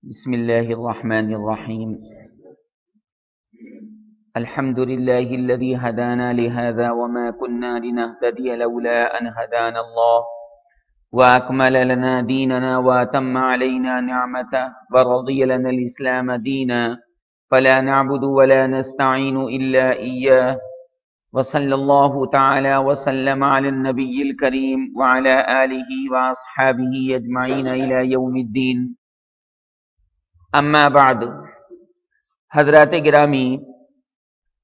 بسم اللہ الرحمن الرحیم الحمد للہ الذی ہدانا لہذا وما كنا لنهتدی لولا ان ہدانا اللہ واکمل لنا دیننا واتم علینا نعمته ورضی لنا الاسلام دینا فلا نعبد ولا نستعین الا ایاه وصلی اللہ تعالی وسلم علی النبی الکریم وعلی آلہ واصحابہ اجمعین الی یوم الدین. اما بعد، حضرات گرامی،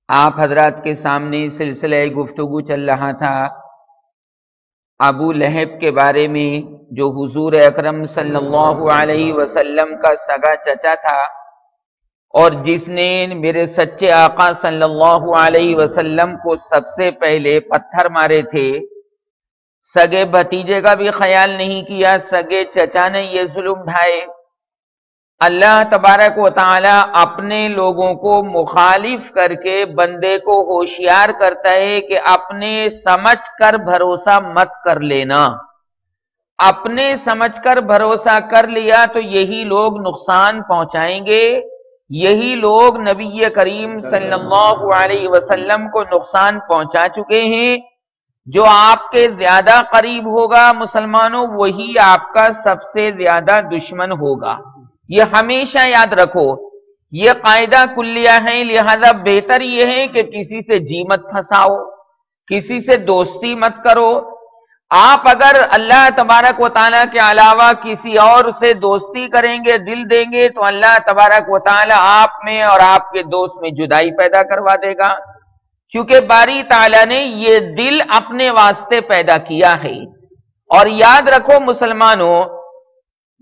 آپ حضرات کے سامنے سلسلہ گفتگو چل رہا تھا ابو لہب کے بارے میں، جو حضور اکرم صلی اللہ علیہ وسلم کا سگا چچا تھا اور جس نے میرے سچے آقا صلی اللہ علیہ وسلم کو سب سے پہلے پتھر مارے تھے. سگے بھتیجے کا بھی خیال نہیں کیا، سگے چچا نے یہ ظلم ڈھائے. اللہ تبارک و تعالی اپنے لوگوں کو مخالف کر کے بندے کو ہوشیار کرتا ہے کہ اپنے سمجھ کر بھروسہ مت کر لینا. اپنے سمجھ کر بھروسہ کر لیا تو یہی لوگ نقصان پہنچائیں گے، یہی لوگ نبی کریم صلی اللہ علیہ وسلم کو نقصان پہنچا چکے ہیں. جو آپ کے زیادہ قریب ہوگا مسلمانوں، وہی آپ کا سب سے زیادہ دشمن ہوگا. یہ ہمیشہ یاد رکھو، یہ قاعدہ کلیہ ہے. لہذا بہتر یہ ہے کہ کسی سے جی مت پھنساؤ، کسی سے دوستی مت کرو. آپ اگر اللہ تبارک و تعالیٰ کے علاوہ کسی اور سے دوستی کریں گے، دل دیں گے، تو اللہ تبارک و تعالیٰ آپ میں اور آپ کے دوست میں جدائی پیدا کروا دے گا، کیونکہ باری تعالیٰ نے یہ دل اپنے واسطے پیدا کیا ہے. اور یاد رکھو مسلمانوں،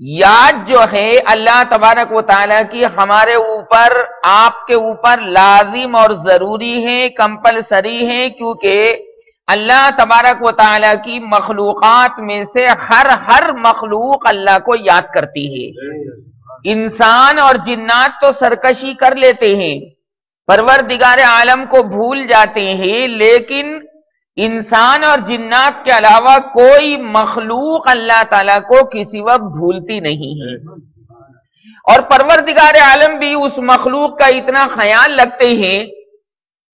یاد جو ہے اللہ تبارک و تعالیٰ کی ہمارے اوپر، آپ کے اوپر لازم اور ضروری ہے، کمپلسری ہے، کیونکہ اللہ تبارک و تعالیٰ کی مخلوقات میں سے ہر مخلوق اللہ کو یاد کرتی ہے. انسان اور جنات تو سرکشی کر لیتے ہیں، پروردگار عالم کو بھول جاتے ہیں، لیکن انسان اور جنات کے علاوہ کوئی مخلوق اللہ تعالیٰ کو کسی وقت بھولتی نہیں ہے. اور پروردگار عالم بھی اس مخلوق کا اتنا خیال رکھتے ہیں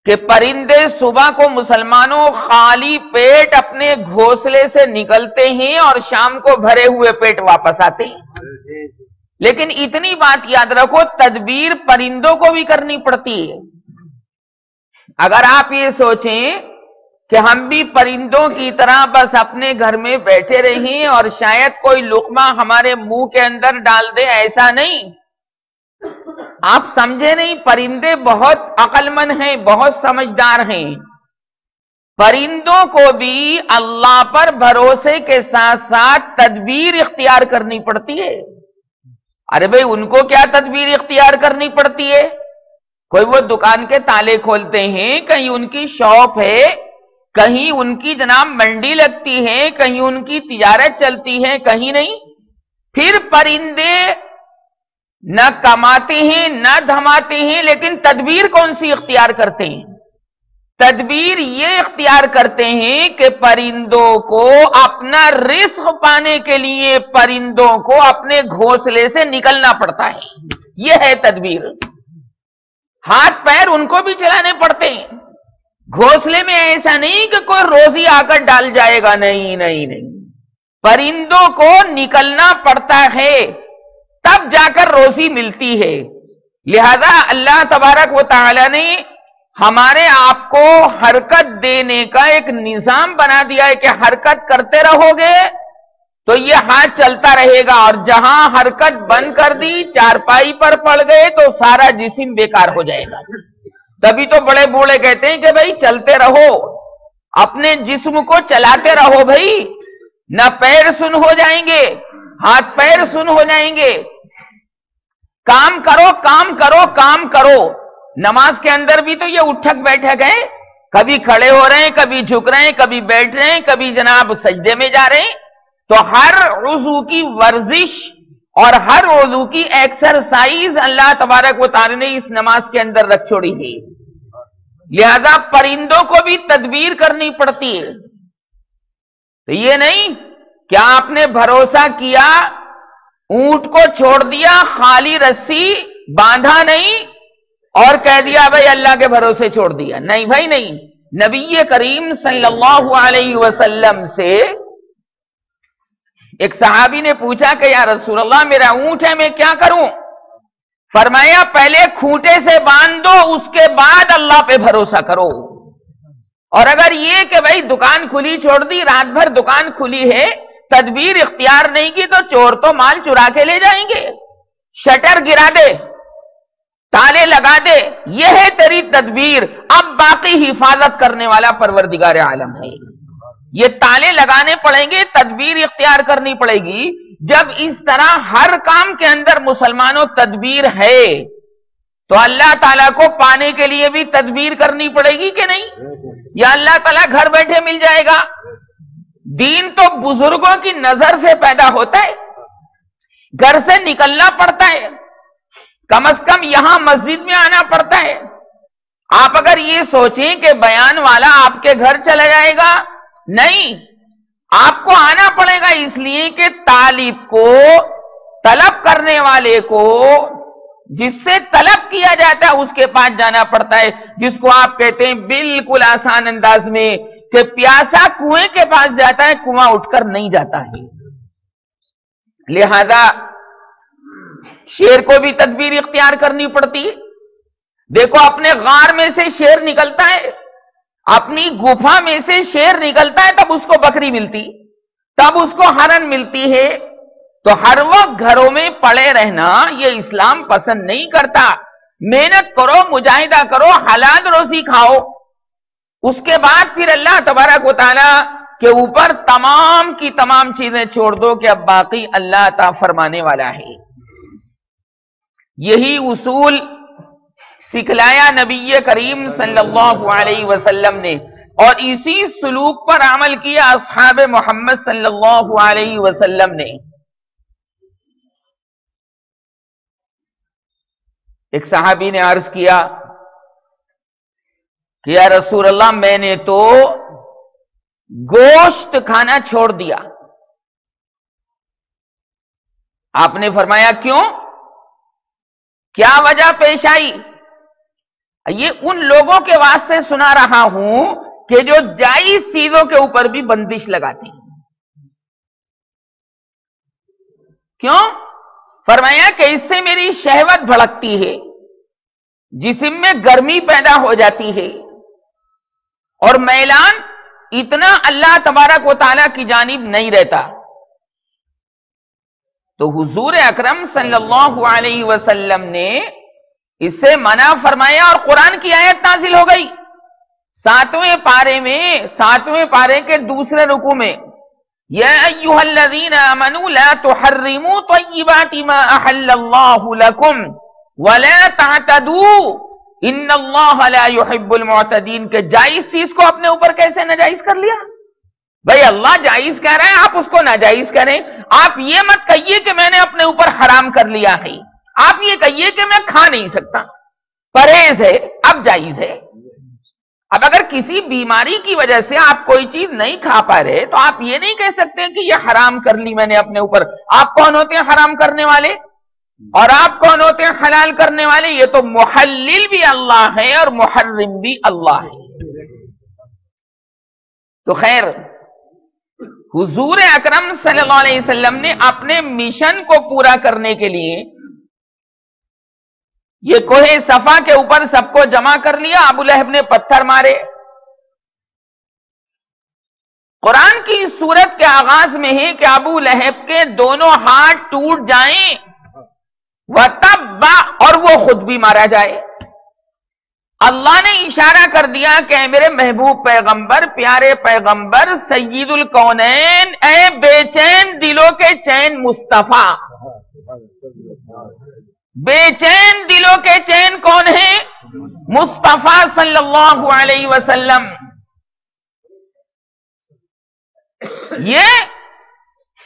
کہ پرندے صبح کو مسلمانوں خالی پیٹ اپنے گھونسلے سے نکلتے ہیں اور شام کو بھرے ہوئے پیٹ واپس آتے ہیں. لیکن اتنی بات یاد رکھو، تدبیر پرندوں کو بھی کرنی پڑتی ہے. اگر آپ یہ سوچیں کہ ہم بھی پرندوں کی طرح بس اپنے گھر میں بیٹھے رہیں اور شاید کوئی لقمہ ہمارے منہ کے اندر ڈال دے، ایسا نہیں. آپ سمجھے نہیں، پرندے بہت عقل مند ہیں، بہت سمجھدار ہیں. پرندوں کو بھی اللہ پر بھروسے کے ساتھ ساتھ تدبیر اختیار کرنی پڑتی ہے. ارے بھئی، ان کو کیا تدبیر اختیار کرنی پڑتی ہے؟ کوئی وہ دکان کے تالے کھولتے ہیں، کہیں ان کی شاپ ہے، کہیں ان کی جناب منڈی لگتی ہے، کہیں ان کی تجارت چلتی ہے، کہیں نہیں. پھر پرندے نہ کماتے ہیں نہ دھماتے ہیں، لیکن تدبیر کون سی اختیار کرتے ہیں؟ تدبیر یہ اختیار کرتے ہیں کہ پرندوں کو اپنا رزق پانے کے لیے پرندوں کو اپنے گھونسلے سے نکلنا پڑتا ہے. یہ ہے تدبیر. ہاتھ پیر ان کو بھی چلانے پڑتے ہیں. گھونسلے میں ایسا نہیں کہ کوئی روزی آ کر ڈال جائے گا، نہیں نہیں نہیں. پرندوں کو نکلنا پڑتا ہے، تب جا کر روزی ملتی ہے. لہذا اللہ تبارک و تعالی نے ہمارے آپ کو حرکت دینے کا ایک نظام بنا دیا ہے کہ حرکت کرتے رہو گے تو یہ ہاتھ چلتا رہے گا، اور جہاں حرکت بند کر دی، چارپائی پر پڑ گئے، تو سارا جسم بیکار ہو جائے گا. تبھی تو بڑے بوڑھے کہتے ہیں کہ بھائی چلتے رہو، اپنے جسم کو چلاتے رہو بھائی، نہ پیر سن ہو جائیں گے، ہاتھ پیر سن ہو جائیں گے. کام کرو کام کرو کام کرو. نماز کے اندر بھی تو یہ اٹھک بیٹھک ہے، کبھی کھڑے ہو رہے ہیں، کبھی جھک رہے ہیں، کبھی بیٹھ رہے ہیں، کبھی جناب سجدے میں جا رہے ہیں. تو ہر عضو کی ورزش اور ہر عضو کی ایکسرسائز اللہ تبارک و تعالی نے اس نماز کے اندر رکھ چھوڑی ہے. لہذا پرندوں کو بھی تدبیر کرنی پڑتی ہے. تو یہ نہیں کہ آپ نے بھروسہ کیا اونٹ کو چھوڑ دیا، خالی رسی باندھا نہیں اور کہہ دیا بھائی اللہ کے بھروسے چھوڑ دیا، نہیں بھائی نہیں. نبی کریم صلی اللہ علیہ وسلم سے ایک صحابی نے پوچھا کہ یا رسول اللہ میرا اونٹ ہے میں کیا کروں؟ فرمایا پہلے کھوٹے سے باندھ دو، اس کے بعد اللہ پہ بھروسہ کرو. اور اگر یہ کہ بھائی دکان کھلی چھوڑ دی، رات بھر دکان کھلی ہے، تدبیر اختیار نہیں کی تو چور تو مال چرا کے لے جائیں گے. شٹر گرا دے، تالے لگا دے، یہ ہے تیری تدبیر. اب باقی حفاظت کرنے والا پروردگار عالم ہے. یہ تالے لگانے پڑیں گے، تدبیر اختیار کرنی پڑے گی. جب اس طرح ہر کام کے اندر مسلمانوں تدبیر ہے تو اللہ تعالیٰ کو پانے کے لیے بھی تدبیر کرنی پڑے گی کہ نہیں؟ یا اللہ تعالیٰ گھر بیٹھے مل جائے گا؟ دین تو بزرگوں کی نظر سے پیدا ہوتا ہے، گھر سے نکلنا پڑتا ہے، کم از کم یہاں مسجد میں آنا پڑتا ہے. آپ اگر یہ سوچیں کہ بیان والا آپ کے گھر چلا جائے گا، نہیں، آپ کو آنا پڑے گا، اس لیے کہ طالب کو، طلب کرنے والے کو، جس سے طلب کیا جاتا ہے اس کے پاس جانا پڑتا ہے، جس کو آپ کہتے ہیں بالکل آسان انداز میں کہ پیاسا کنویں کے پاس جاتا ہے، کنواں اٹھ کر نہیں جاتا ہے. لہذا شیر کو بھی تدبیر اختیار کرنی پڑتی. دیکھو اپنے غار میں سے شیر نکلتا ہے، اپنی گفا میں سے شیر نکلتا ہے، تب اس کو بکری ملتی، تب اس کو ہرن ملتی ہے. تو ہر وقت گھروں میں پڑے رہنا یہ اسلام پسند نہیں کرتا. محنت کرو، مجاہدہ کرو، حلال روزی کھاؤ، اس کے بعد پھر اللہ تبارک و تعالی کے اوپر تمام کی تمام چیزیں چھوڑ دو کہ اب باقی اللہ عطا فرمانے والا ہے. یہی اصول سکھلایا نبی کریم صلی اللہ علیہ وسلم نے، اور اسی سلوک پر عمل کیا اصحاب محمد صلی اللہ علیہ وسلم نے. ایک صحابی نے عرض کیا کہ یا رسول اللہ میں نے تو گوشت کھانا چھوڑ دیا. آپ نے فرمایا کیوں؟ کیا وجہ پیش آئی؟ یہ ان لوگوں کے واسطے سنا رہا ہوں کہ جو جائز چیزوں کے اوپر بھی بندش لگاتے ہیں. کیوں؟ فرمایا کہ اس سے میری شہوت بھڑکتی ہے، جسم میں گرمی پیدا ہو جاتی ہے، اور میلان اتنا اللہ تبارک و تعالیٰ کی جانب نہیں رہتا. تو حضور اکرم صلی اللہ علیہ وسلم نے اس سے منع فرمایا، اور قرآن کی آیت نازل ہو گئی 7ویں پارے میں، 7ویں پارے کے دوسرے رکوع میں، یا ایھا الذین آمنوا لا تحرموا طیبات ما احل اللہ لکم ولا تعتدوا ان اللہ لا يحب المعتدین. کہ جائز چیز کو اپنے اوپر کیسے ناجائز کر لیا؟ بھئی اللہ جائز کہہ رہا ہے، آپ اس کو ناجائز کریں. آپ یہ مت کہیے کہ میں نے اپنے اوپر حرام کر لیا ہے، آپ یہ کہیے کہ میں کھا نہیں سکتا، پرہیز ہے، اب جائز ہے. اب اگر کسی بیماری کی وجہ سے آپ کوئی چیز نہیں کھا پا رہے تو آپ یہ نہیں کہہ سکتے کہ یہ حرام کر لی میں نے اپنے اوپر. آپ کون ہوتے ہیں حرام کرنے والے؟ اور آپ کون ہوتے ہیں حلال کرنے والے؟ یہ تو محلل بھی اللہ ہے اور محرم بھی اللہ ہے. تو خیر، حضور اکرم صلی اللہ علیہ وسلم نے اپنے مشن کو پورا کرنے کے لیے یہ کوہ صفا کے اوپر سب کو جمع کر لیا. ابو لہب نے پتھر مارے. قرآن کی سورت کے آغاز میں ہے کہ ابو لہب کے دونوں ہاتھ ٹوٹ جائیں وَتَبَّ، اور وہ خود بھی مارا جائے. اللہ نے اشارہ کر دیا کہ اے میرے محبوب پیغمبر، پیارے پیغمبر، سید الکونین، اے بے چین دلوں کے چین مصطفیٰ. بے چین دلوں کے چین کون ہیں؟ مصطفیٰ صلی اللہ علیہ وسلم.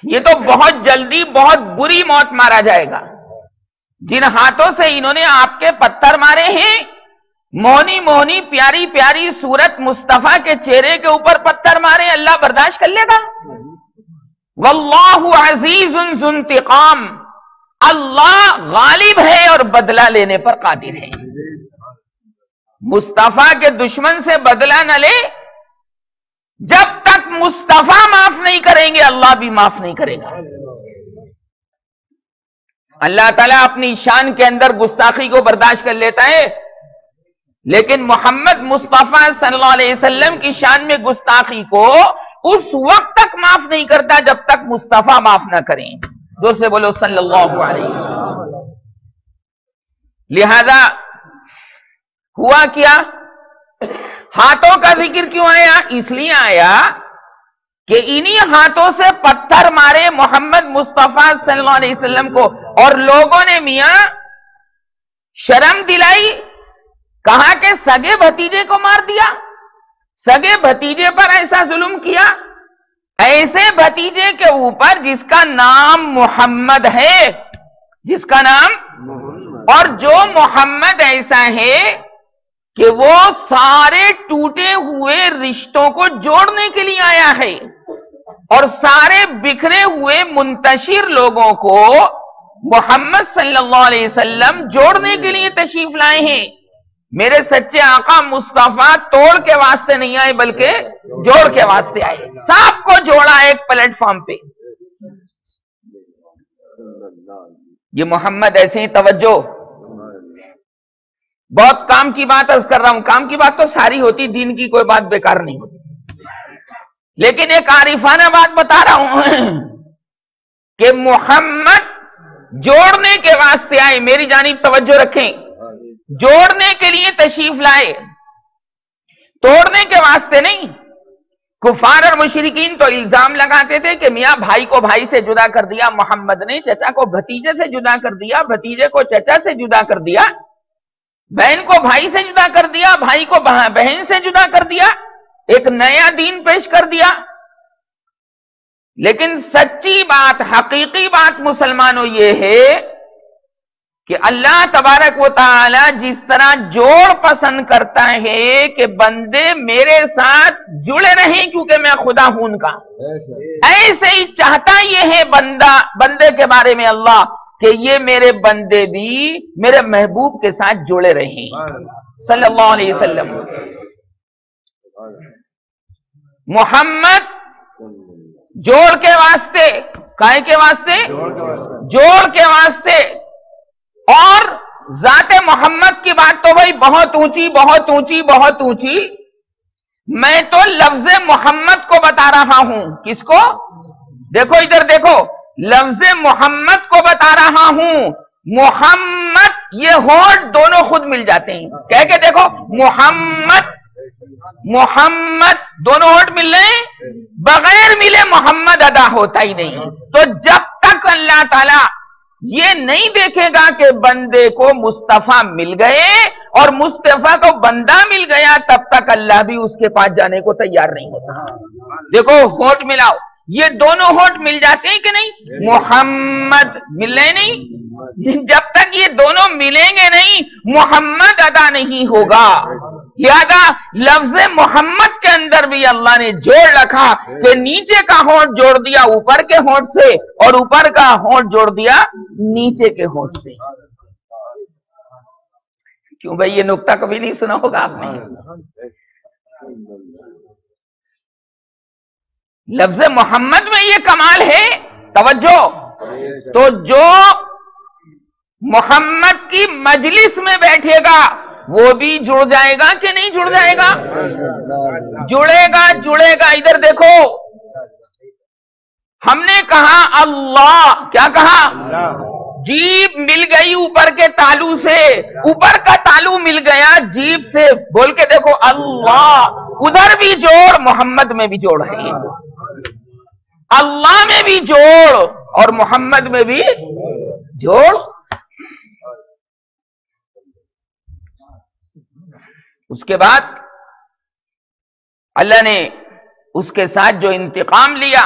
یہ تو بہت جلدی بہت بری موت مارا جائے گا. جن ہاتھوں سے انہوں نے آپ کے پتھر مارے ہیں، مونی مونی پیاری پیاری صورت مصطفیٰ کے چہرے کے اوپر پتھر مارے، اللہ برداشت کر لے گا؟ واللہ عزیز ذو انتقام. اللہ غالب ہے اور بدلہ لینے پر قادر ہے. مصطفیٰ کے دشمن سے بدلہ نہ لے، جب تک مصطفیٰ معاف نہیں کریں گے اللہ بھی معاف نہیں کرے گا. اللہ تعالیٰ اپنی شان کے اندر گستاخی کو برداشت کر لیتا ہے، لیکن محمد مصطفیٰ صلی اللہ علیہ وسلم کی شان میں گستاخی کو اس وقت تک معاف نہیں کرتا جب تک مصطفیٰ معاف نہ کریں. زور سے بولو صلی اللہ علیہ وسلم. لہذا ہوا کیا؟ ہاتھوں کا ذکر کیوں آیا؟ اس لیے آیا کہ انہی ہاتھوں سے پتھر مارے محمد مصطفیٰ صلی اللہ علیہ وسلم کو، اور لوگوں نے میاں شرم دلائی، کہا کہ سگے بھتیجے کو مار دیا، سگے بھتیجے پر ایسا ظلم کیا، ایسے بھتیجے کے اوپر جس کا نام محمد ہے، جس کا نام، اور جو محمد ایسا ہے کہ وہ سارے ٹوٹے ہوئے رشتوں کو جوڑنے کے لیے آیا ہے، اور سارے بکھرے ہوئے منتشر لوگوں کو محمد صلی اللہ علیہ وسلم جوڑنے کے لیے تشریف لائے ہیں. میرے سچے آقا مصطفیٰ توڑ کے واسطے نہیں آئے بلکہ جوڑ کے واسطے آئے. سب کو جوڑا ایک پلیٹ فارم پہ. یہ محمد ایسے ہی توجہ. بہت کام کی بات عرض کر رہا ہوں، کام کی بات تو ساری ہوتی، دین کی کوئی بات بیکار نہیں ہوتی، لیکن ایک عارفانہ بات بتا رہا ہوں کہ محمد جوڑنے کے واسطے آئے. میری جانب توجہ رکھیں، جوڑنے کے لیے تشریف لائے، توڑنے کے واسطے نہیں. کفار اور مشرکین تو الزام لگاتے تھے کہ میاں بھائی کو بھائی سے جدا کر دیا محمد نے، چچا کو بھتیجے سے جدا کر دیا، بھتیجے کو چچا سے جدا کر دیا، بہن کو بھائی سے جدا کر دیا، بھائی کو بہن سے جدا کر دیا، ایک نیا دین پیش کر دیا. لیکن سچی بات، حقیقی بات مسلمانوں یہ ہے کہ اللہ تبارک و تعالی جس طرح جوڑ پسند کرتا ہے کہ بندے میرے ساتھ جڑے رہیں کیونکہ میں خدا ہوں ان کا، ایسے ہی چاہتا یہ ہے بندے کے بارے میں اللہ کہ یہ میرے بندے بھی میرے محبوب کے ساتھ جڑے رہیں صلی اللہ علیہ وسلم. محمد جوڑ کے واسطے، کائے کے واسطے؟ جوڑ کے واسطے. اور ذات محمد کی بات تو بھائی بہت اونچی بہت اونچی بہت اونچی. میں تو لفظ محمد کو بتا رہا ہوں. کس کو؟ دیکھو ادھر دیکھو، لفظ محمد کو بتا رہا ہوں. محمد یہ ہونٹ دونوں خود مل جاتے ہیں. کہہ کے دیکھو، محمد محمد دونوں ہونٹ مل رہے ہیں، بغیر ملے محمد ادا ہوتا ہی نہیں. تو جب تک اللہ تعالی یہ نہیں دیکھے گا کہ بندے کو مصطفیٰ مل گئے اور مصطفیٰ کو بندہ مل گیا، تب تک اللہ بھی اس کے پاس جانے کو تیار نہیں ہوتا. دیکھو ہونٹ ملاؤ، یہ دونوں ہونٹ مل جاتے ہیں کہ نہیں؟ محمد مل رہے نہیں، جب تک یہ دونوں ملیں گے نہیں محمد ادا نہیں ہوگا. لہذا لفظ محمد کے اندر بھی اللہ نے جوڑ رکھا کہ نیچے کا ہونٹ جوڑ دیا اوپر کے ہونٹ سے اور اوپر کا ہونٹ جوڑ دیا نیچے کے ہونٹ سے. کیوں بھائی یہ نکتہ کبھی نہیں سنا ہوگا آپ نے؟ لفظ محمد میں یہ کمال ہے. توجہ. تو جو محمد کی مجلس میں بیٹھے گا وہ بھی جڑ جائے گا کہ نہیں جڑ جائے گا؟ جڑے گا جڑے گا. ادھر دیکھو، ہم نے کہا اللہ، کیا کہا؟ جیب مل گئی اوپر کے تالو سے، اوپر کا تالو مل گیا جیب سے، بول کے دیکھو اللہ. ادھر بھی جوڑ، محمد میں بھی جوڑ ہے. اللہ میں بھی جوڑ اور محمد میں بھی جوڑ. اس کے بعد اللہ نے اس کے ساتھ جو انتقام لیا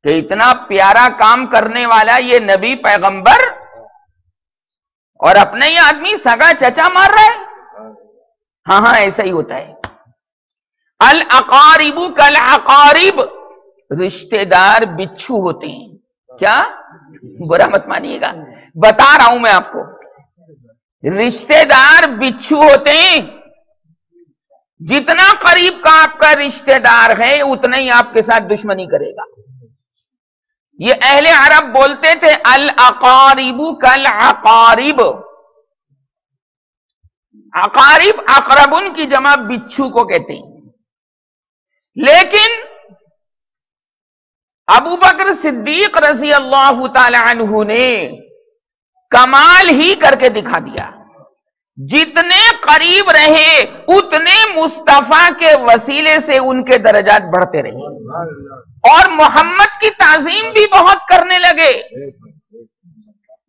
کہ اتنا پیارا کام کرنے والا یہ نبی پیغمبر اور اپنے ہی آدمی سگا چچا مار رہا ہے. ہاں ایسا ہی ہوتا ہے. الاقارب کالاقارب، رشتہ دار بچھو ہوتے ہیں. کیا برا مت مانیے گا، بتا رہا ہوں میں آپ کو، رشتے دار بچھو ہوتے ہیں، جتنا قریب کا آپ کا رشتے دار ہے اتنا ہی آپ کے ساتھ دشمنی کرے گا۔ یہ اہل عرب بولتے تھے الاقارب کالعقارب، عقارب اقربن کی جمع بچھو کو کہتے ہیں، لیکن ابو بکر صدیق رضی اللہ تعالی عنہ نے کمال ہی کر کے دکھا دیا، جتنے قریب رہے اتنے مصطفیٰ کے وسیلے سے ان کے درجات بڑھتے رہے، اور محمد کی تعظیم بھی بہت کرنے لگے۔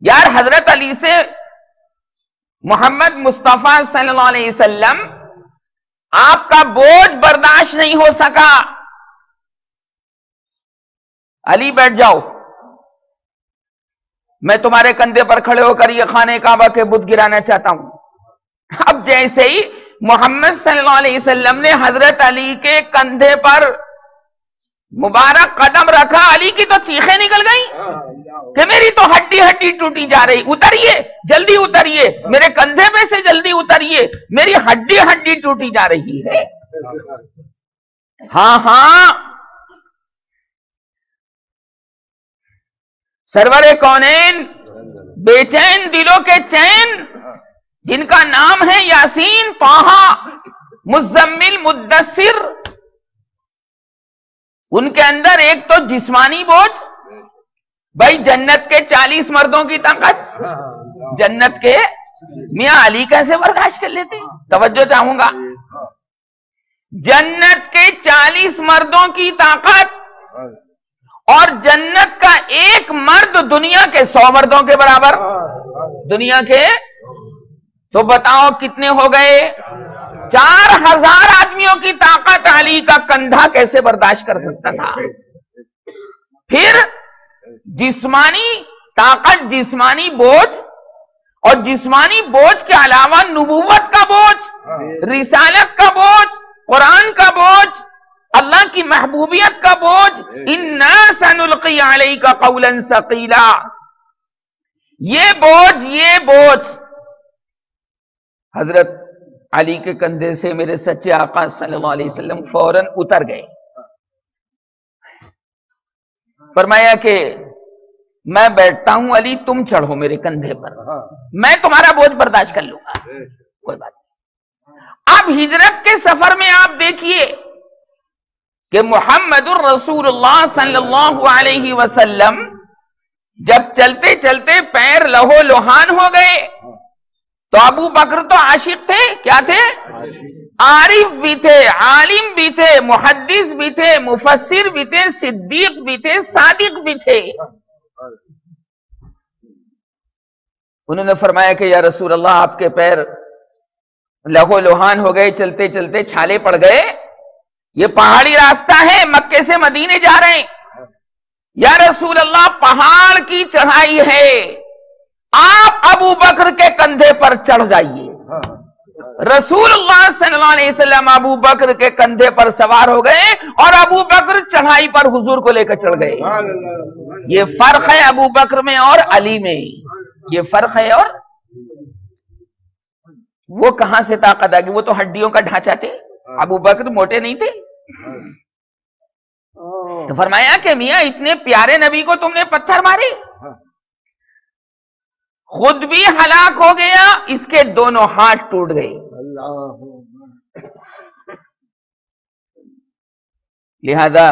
یار حضرت علی سے محمد مصطفیٰ صلی اللہ علیہ وسلم آپ کا بوجھ برداشت نہیں ہو سکا، علی بیٹھ جاؤ، میں تمہارے کندھے پر کھڑے ہو کر یہ خانہ کعبہ کے بت گرانا چاہتا ہوں۔ اب جیسے ہی محمد صلی اللہ علیہ وسلم نے حضرت علی کے کندھے پر مبارک قدم رکھا، علی کی تو چیخیں نکل گئیں کہ میری تو ہڈی ہڈی ٹوٹی جا رہی، اتریے جلدی اتریے، میرے کندھے پہ سے جلدی اتریے، میری ہڈی ہڈی ٹوٹی جا رہی ہے۔ ہاں ہاں، سرور کونین بے چین دلوں کے چین، جن کا نام ہے یاسین، طٰہٰ، مزمل، مدثر، ان کے اندر ایک تو جسمانی بوجھ، بھائی جنت کے 40 مردوں کی طاقت، جنت کے میاں علی کیسے برداشت کر لیتے؟ توجہ چاہوں گا، جنت کے 40 مردوں کی طاقت اور جنت کا ایک مرد دنیا کے 100 مردوں کے برابر، دنیا کے، تو بتاؤ کتنے ہو گئے؟ 4000 آدمیوں کی طاقت علی کا کندھا کیسے برداشت کر سکتا تھا؟ پھر جسمانی طاقت، جسمانی بوجھ، اور جسمانی بوجھ کے علاوہ نبوت کا بوجھ، رسالت کا بوجھ، قرآن کا بوجھ، اللہ کی محبوبیت کا بوجھ، اِنَّا سَنُلْقِي عَلَيْكَ قَوْلًا ثَقِيلًا، یہ بوجھ حضرت علی کے کندھے سے میرے سچے آقا صلی اللہ علیہ وسلم فوراً اتر گئے۔ فرمایا کہ میں بیٹھتا ہوں علی، تم چڑھو میرے کندھے پر، میں تمہارا بوجھ برداشت کر لوں گا، کوئی بات نہیں۔ اب ہجرت کے سفر میں آپ دیکھیے کہ محمد الرسول اللہ صلی اللہ علیہ وسلم جب چلتے چلتے پیر لہو لہان ہو گئے، تو ابو بکر تو عاشق تھے، کیا تھے؟ عارف بھی تھے، عالم بھی تھے، محدث بھی تھے، مفسر بھی تھے، صدیق بھی تھے، صادق بھی تھے۔ انہوں نے فرمایا کہ یا رسول اللہ آپ کے پیر لہو لہان ہو گئے، چلتے چلتے چھالے پڑ گئے، یہ پہاڑی راستہ ہے، مکے سے مدینے جا رہے ہیں، یا رسول اللہ پہاڑ کی چڑھائی ہے، آپ ابو بکر کے کندھے پر چڑھ جائیے۔ رسول اللہ صلی اللہ علیہ وسلم ابو بکر کے کندھے پر سوار ہو گئے، اور ابو بکر چڑھائی پر حضور کو لے کر چڑھ گئے۔ یہ فرق ہے ابو بکر میں اور علی میں، یہ فرق ہے۔ اور وہ کہاں سے طاقت آ گئی؟ وہ تو ہڈیوں کا ڈھانچہ تھے، ابو بکر موٹے نہیں تھے۔ تو فرمایا کہ میاں اتنے پیارے نبی کو تم نے پتھر مارے، خود بھی ہلاک ہو گیا، اس کے دونوں ہاتھ ٹوٹ گئے۔ لہذا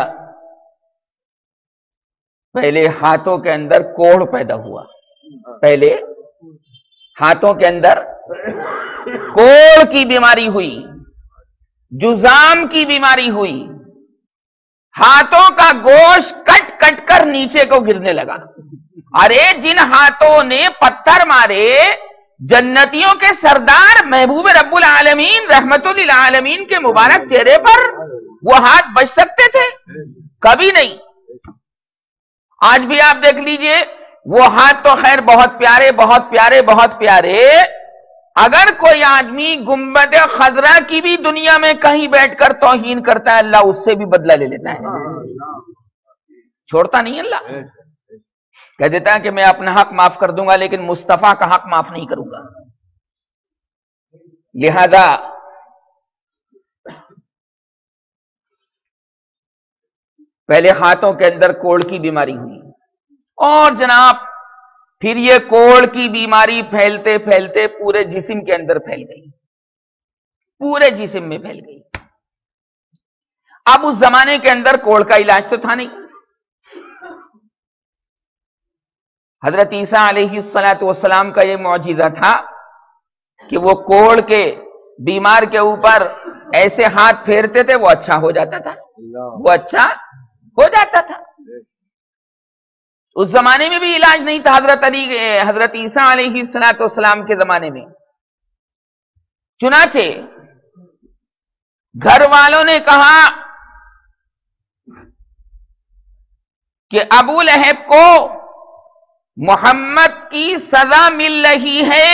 پہلے ہاتھوں کے اندر کوڑھ پیدا ہوا، پہلے ہاتھوں کے اندر کوڑھ کی بیماری ہوئی، جذام کی بیماری ہوئی، ہاتھوں کا گوشت کٹ کٹ کر نیچے کو گرنے لگا۔ ارے جن ہاتھوں نے پتھر مارے جنتیوں کے سردار محبوب رب العالمین رحمت للعالمین کے مبارک چہرے پر، وہ ہاتھ بچ سکتے تھے؟ کبھی نہیں۔ آج بھی آپ دیکھ لیجئے، وہ ہاتھ تو خیر بہت پیارے بہت پیارے بہت پیارے، اگر کوئی آدمی گنبد خضرا کی بھی دنیا میں کہیں بیٹھ کر توہین کرتا ہے، اللہ اس سے بھی بدلہ لے لیتا ہے، چھوڑتا نہیں اللہ، کہہ دیتا ہے کہ میں اپنا حق معاف کر دوں گا لیکن مصطفیٰ کا حق معاف نہیں کروں گا. لہذا پہلے ہاتھوں کے اندر کوڑ کی بیماری ہوئی اور جناب پھر یہ کوڑ کی بیماری پھیلتے پھیلتے پورے جسم کے اندر پھیل گئی، پورے جسم میں پھیل گئی. اب اس زمانے کے اندر کوڑ کا علاج تو تھا نہیں. حضرت عیسیٰ علیہ السلام کا یہ معجزہ تھا کہ وہ کوڑ کے بیمار کے اوپر ایسے ہاتھ پھیرتے تھے وہ اچھا ہو جاتا تھا، وہ اچھا ہو جاتا تھا. اس زمانے میں بھی علاج نہیں تھا حضرت عیسیٰ علیہ السلام کے زمانے میں. چنانچہ گھر والوں نے کہا کہ ابو لہب کو محمد کی سزا مل رہی ہے،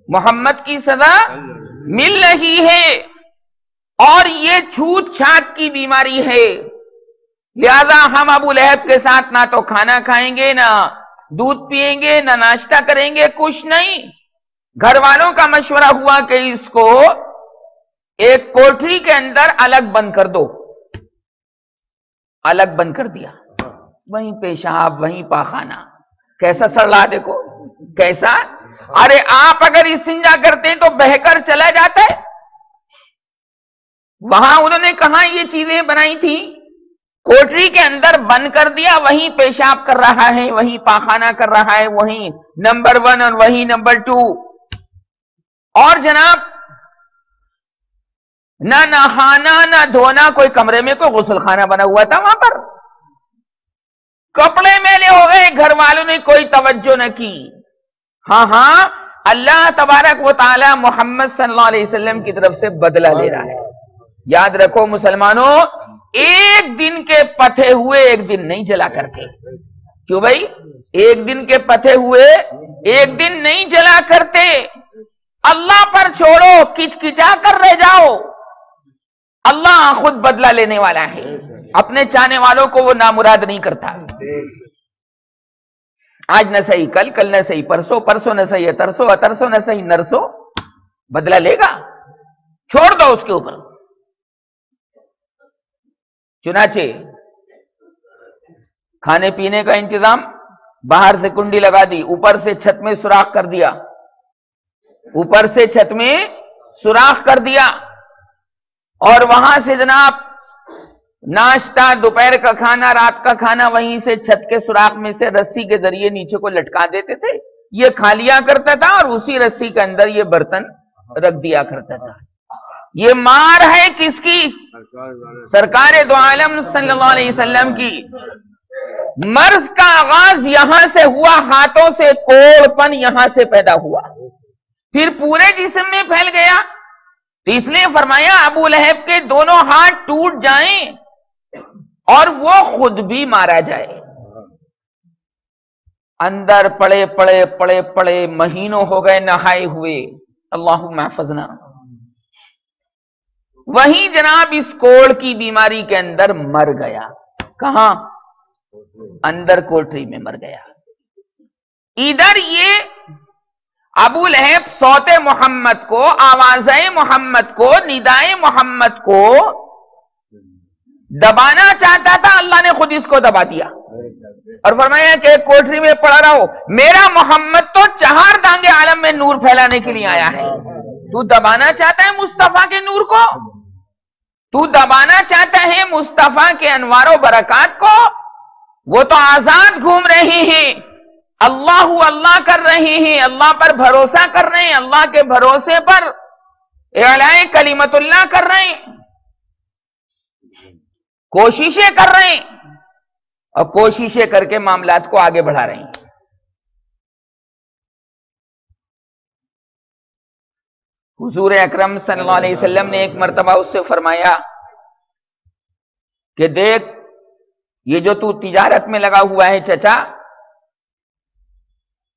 محمد کی سزا مل رہی ہے اور یہ چھوت چھات کی بیماری ہے، لہذا ہم ابو لہب کے ساتھ نہ تو کھانا کھائیں گے، نہ دودھ پیئیں گے، نہ ناشتہ کریں گے، کچھ نہیں. گھر والوں کا مشورہ ہوا کہ اس کو ایک کوٹری کے اندر الگ بند کر دو. الگ بند کر دیا، وہیں پیشاب وہیں پاخانہ. کیسا سڑلا دیکھو کیسا. ارے آپ اگر استنجا کرتے تو بہہ کر چلا جاتا ہے. وہاں انہوں نے کہاں یہ چیزیں بنائی تھی، کوٹری کے اندر بند کر دیا، وہیں پیشاب کر رہا ہے، وہیں پاخانہ کر رہا ہے، وہیں نمبر 1 اور وہیں نمبر 2. اور جناب نہ نہانا نہ دھونا، کوئی کمرے میں کوئی غسل خانہ بنا ہوا تھا وہاں پر، کپڑے میلے ہو گئے، گھر والوں نے کوئی توجہ نہ کی. ہاں اللہ تبارک و تعالی محمد صلی اللہ علیہ وسلم کی طرف سے بدلہ لے رہا ہے. یاد رکھو مسلمانوں، ایک دن کے پتھے ہوئے ایک دن نہیں جلا کرتے. کیوں بھائی؟ ایک دن کے پتھے ہوئے ایک دن نہیں جلا کرتے. اللہ پر چھوڑو، کچکچا کر رہ جاؤ. اللہ خود بدلہ لینے والا ہے، اپنے چاہنے والوں کو وہ نامراد نہیں کرتا. آج نہ صحیح کل نہ صحیح پرسوں نہ صحیح ترسوں نہ صحیح نرسوں، بدلہ لے گا، چھوڑ دو اس کے اوپر. چنانچہ کھانے پینے کا انتظام، باہر سے کنڈی لگا دی، اوپر سے چھت میں سوراخ کر دیا، اوپر سے چھت میں سوراخ کر دیا، اور وہاں سے جناب ناشتہ، دوپہر کا کھانا، رات کا کھانا وہیں سے چھت کے سوراخ میں سے رسی کے ذریعے نیچے کو لٹکا دیتے تھے. یہ کھا لیا کرتا تھا اور اسی رسی کے اندر یہ برتن رکھ دیا کرتا تھا. یہ مار ہے کس کی؟ سرکار دو عالم صلی اللہ علیہ وسلم کی. مرض کا آغاز یہاں سے ہوا، ہاتھوں سے کوڑ پن یہاں سے پیدا ہوا، پھر پورے جسم میں پھیل گیا. تو اس لیے فرمایا ابو لہب کے دونوں ہاتھ ٹوٹ جائیں اور وہ خود بھی مارا جائے. اندر پڑے پڑے پڑے پڑے مہینوں ہو گئے نہائے ہوئے. اللہم احفظنا. وہیں جناب اس کوڑ کی بیماری کے اندر مر گیا. کہاں؟ اندر کوٹری میں مر گیا. ادھر یہ ابو لہب صوت محمد کو، آوازیں محمد کو، ندائے محمد کو دبانا چاہتا تھا، اللہ نے خود اس کو دبا دیا اور فرمایا کہ کوٹری میں پڑا رہو، میرا محمد تو 4 دانگے عالم میں نور پھیلانے کے لیے آیا ہے. تو دبانا چاہتا ہے مصطفیٰ کے نور کو، تو دبانا چاہتا ہے مصطفیٰ کے انوار و برکات کو. وہ تو آزاد گھوم رہے ہیں، اللہ کر رہے ہیں، اللہ پر بھروسہ کر رہے ہیں، اللہ کے بھروسے پر اعلاء کلمت اللہ کر رہے ہیں، کوششیں کر رہے ہیں اور کوششیں کر کے معاملات کو آگے بڑھا رہے ہیں. حضور اکرم صلی اللہ علیہ وسلم نے ایک مرتبہ اس سے فرمایا کہ دیکھ یہ جو تو تجارت میں لگا ہوا ہے چچا،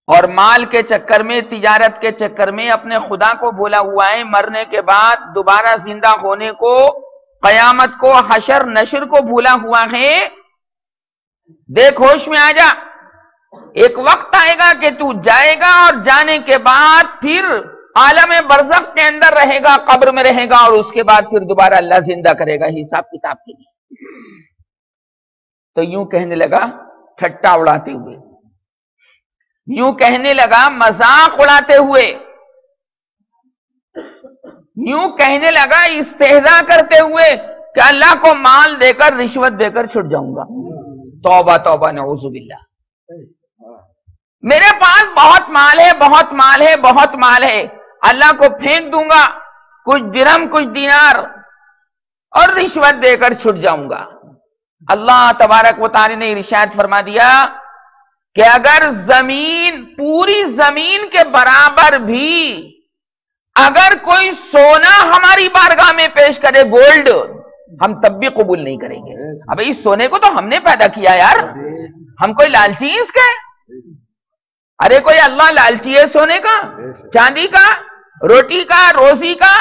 اور مال کے چکر میں، تجارت کے چکر میں اپنے خدا کو بھولا ہوا ہے، مرنے کے بعد دوبارہ زندہ ہونے کو، قیامت کو، حشر نشر کو بھولا ہوا ہے. دیکھ ہوش میں آ جا، ایک وقت آئے گا کہ تو جائے گا اور جانے کے بعد پھر عالم برزخ کے اندر رہے گا، قبر میں رہے گا، اور اس کے بعد پھر دوبارہ اللہ زندہ کرے گا حساب کتاب کے لیے۔ تو یوں کہنے لگا ٹھٹا اڑاتے ہوئے، یوں کہنے لگا مذاق اڑاتے ہوئے، یوں کہنے لگا استہزاء کرتے ہوئے کہ اللہ کو مال دے کر رشوت دے کر چھٹ جاؤں گا۔ توبہ توبہ، نعوذ باللہ، میرے پاس بہت مال ہے، بہت مال ہے، بہت مال ہے، اللہ کو پھینک دوں گا کچھ درہم کچھ دینار اور رشوت دے کر چھٹ جاؤں گا۔ اللہ تبارک و تعالی نے ارشاد فرما دیا کہ اگر زمین، پوری زمین کے برابر بھی اگر کوئی سونا ہماری بارگاہ میں پیش کرے، گولڈ، ہم تب بھی قبول نہیں کریں گے۔ اب اس سونے کو تو ہم نے پیدا کیا یار، ہم کوئی لالچی ہیں اس کے؟ ارے کوئی اللہ لالچی ہے سونے کا، چاندی کا، روٹی کا، روزی کا؟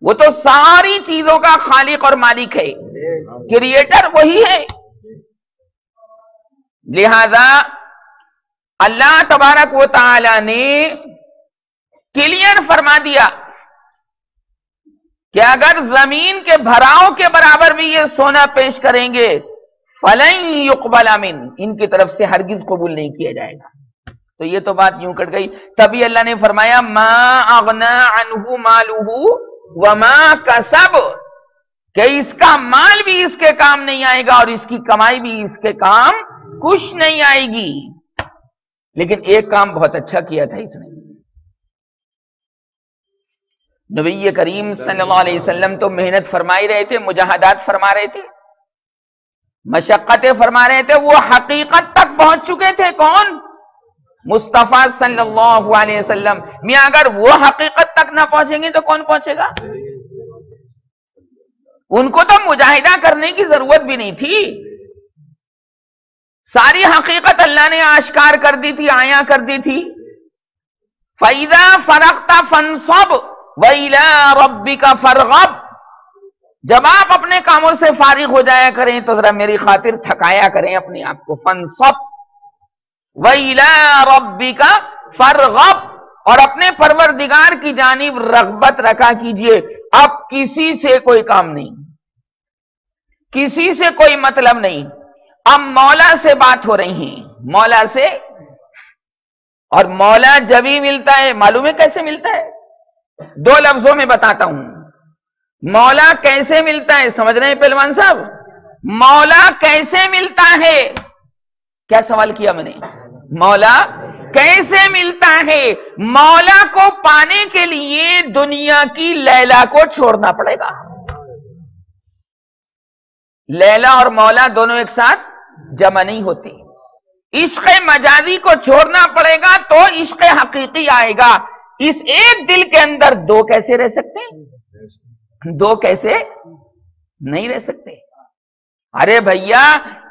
وہ تو ساری چیزوں کا خالق اور مالک ہے، کریٹر وہی ہے۔ لہذا اللہ تبارک و تعالی نے کلیئر فرما دیا کہ اگر زمین کے بھراؤ کے برابر بھی یہ سونا پیش کریں گے فَلَن يُقْبَلَ مِنْ، ان کی طرف سے ہرگز قبول نہیں کیا جائے گا۔ تو یہ تو بات یوں کٹ گئی۔ تبھی اللہ نے فرمایا مَا أَغْنَى عَنْهُ مَالُهُ وَمَا كَسَبَ، کہ اس کا مال بھی اس کے کام نہیں آئے گا اور اس کی کمائی بھی اس کے کام کچھ نہیں آئے گی۔ لیکن ایک کام بہت اچھا کیا تھا اس نے، نبی کریم صلی اللہ علیہ وسلم تو محنت فرمائی رہے تھے، مجاہدات فرما رہے تھے، مشقتیں فرما رہے تھے، وہ حقیقت تک پہنچ چکے تھے۔ کون؟ مصطفیٰ صلی اللہ علیہ وسلم۔ میاں اگر وہ حقیقت تک نہ پہنچیں گے تو کون پہنچے گا؟ ان کو تو مجاہدہ کرنے کی ضرورت بھی نہیں تھی، ساری حقیقت اللہ نے آشکار کر دی تھی، آیا کر دی تھی۔ فَإِذَا فَرَغْتَ فَانصَبْ وَإِلَىٰ رَبِّكَ فَارْغَب، جب آپ اپنے کاموں سے فارغ ہو جایا کریں تو ذرا میری خاطر تھکایا کریں اپنے آپ کو۔ فَانصَبْ وَإِلَىٰ رَبِّكَ فَارْغَب، اور اپنے پروردگار کی جانب رغبت رکھا کیجئے۔ اب کسی سے کوئی کام نہیں، کسی سے کوئی مطلب نہیں، اب مولا سے بات ہو رہی ہیں، مولا سے۔ اور مولا جب ہی ملتا ہے، معلوم ہے کیسے ملتا ہے؟ دو لفظوں میں بتاتا ہوں مولا کیسے ملتا ہے، سمجھ رہے ہیں پہلوان صاحب؟ مولا کیسے ملتا ہے؟ کیا سوال کیا میں نے؟ مولا کیسے ملتا ہے؟ مولا کو پانے کے لیے دنیا کی لیلا کو چھوڑنا پڑے گا۔ لیلا اور مولا دونوں ایک ساتھ جمع نہیں ہوتے، عشق مجازی کو چھوڑنا پڑے گا تو عشق حقیقی آئے گا۔ اس ایک دل کے اندر دو کیسے رہ سکتے ہیں؟ دو کیسے نہیں رہ سکتے؟ ارے بھیا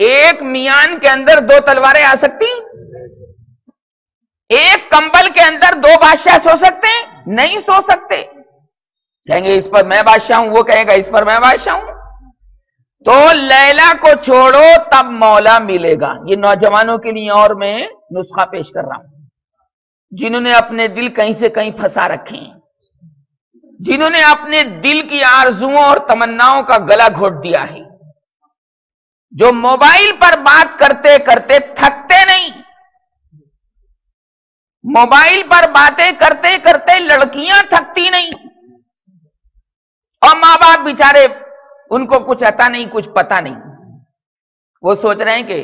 ایک میان کے اندر دو تلواریں آ سکتی؟ ایک کمبل کے اندر دو بادشاہ سو سکتے ہیں؟ نہیں سو سکتے۔ کہیں گے اس پر میں بادشاہ ہوں، وہ کہے گا اس پر میں بادشاہ ہوں۔ تو لیلا کو چھوڑو تب مولا ملے گا۔ یہ نوجوانوں کے لیے اور میں نسخہ پیش کر رہا ہوں، جنہوں نے اپنے دل کہیں سے کہیں پھنسا رکھے ہیں، جنہوں نے اپنے دل کی آرزوؤں اور تمناؤں کا گلا گھونٹ دیا ہے، جو موبائل پر بات کرتے کرتے تھکتے نہیں، موبائل پر باتیں کرتے کرتے لڑکیاں تھکتی نہیں، اور ماں باپ بیچارے ان کو کچھ عطا نہیں، کچھ پتا نہیں، وہ سوچ رہے ہیں کہ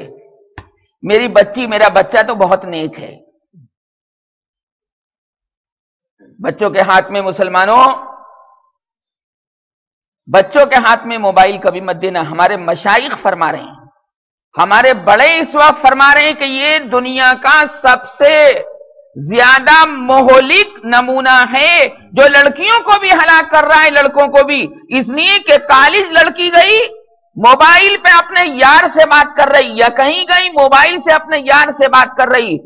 میری بچی، میرا بچہ تو بہت نیک ہے۔ بچوں کے ہاتھ میں، مسلمانوں، بچوں کے ہاتھ میں موبائل کبھی مت دینا۔ ہمارے مشائخ فرما رہے ہیں، ہمارے بڑے اس وقت فرما رہے ہیں کہ یہ دنیا کا سب سے زیادہ مہلک نمونہ ہے، جو لڑکیوں کو بھی ہلاک کر رہا ہے، لڑکوں کو بھی، اس لیے کہ کالج لڑکی گئی موبائل پہ اپنے یار سے بات کر رہی، یا کہیں گئی موبائل سے اپنے یار سے بات کر رہی۔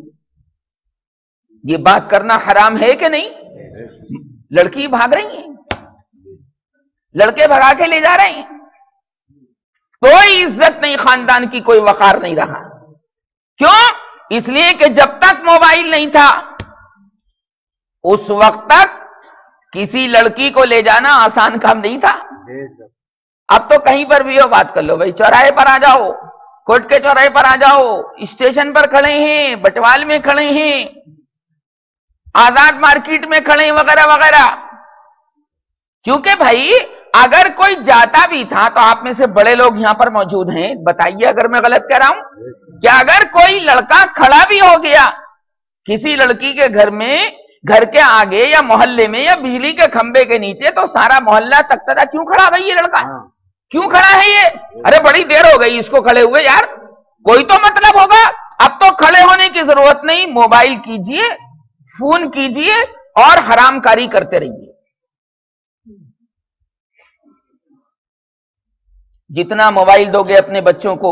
یہ بات کرنا حرام ہے کہ نہیں؟ لڑکی بھاگ رہی ہیں، لڑکے بھگا کے لے جا رہے ہیں، کوئی عزت نہیں، خاندان کی کوئی وقار نہیں رہا۔ کیوں؟ اس لیے کہ جب تک موبائل نہیں تھا اس وقت تک کسی لڑکی کو لے جانا آسان کام نہیں تھا. اب تو کہیں پر بھی ہو بات کر لو بھائی، چوراہے پر آ جاؤ، کوٹ کے چوراہے پر آ جاؤ، اسٹیشن پر کھڑے ہیں، بٹوال میں کھڑے ہیں، آزاد مارکیٹ میں کھڑے ہیں، وغیرہ وغیرہ. کیونکہ بھائی اگر کوئی جاتا بھی تھا تو آپ میں سے بڑے لوگ یہاں پر موجود ہیں، بتائیے اگر میں غلط کہہ رہا ہوں کہ اگر کوئی لڑکا کھڑا بھی ہو گیا کسی لڑکی کے گھر میں، گھر کے آگے یا محلے میں یا بجلی کے کھمبے کے نیچے، تو سارا محلہ تکتا تھا کیوں کھڑا بھائی یہ لڑکا، کیوں کھڑا ہے یہ، ارے بڑی دیر ہو گئی اس کو کھڑے ہوئے، یار کوئی تو مطلب ہوگا. اب تو کھڑے ہونے کی ضرورت نہیں، موبائل کیجئے، فون کیجئے اور حرام کاری کرتے رہیے. جتنا موبائل دو گے اپنے بچوں کو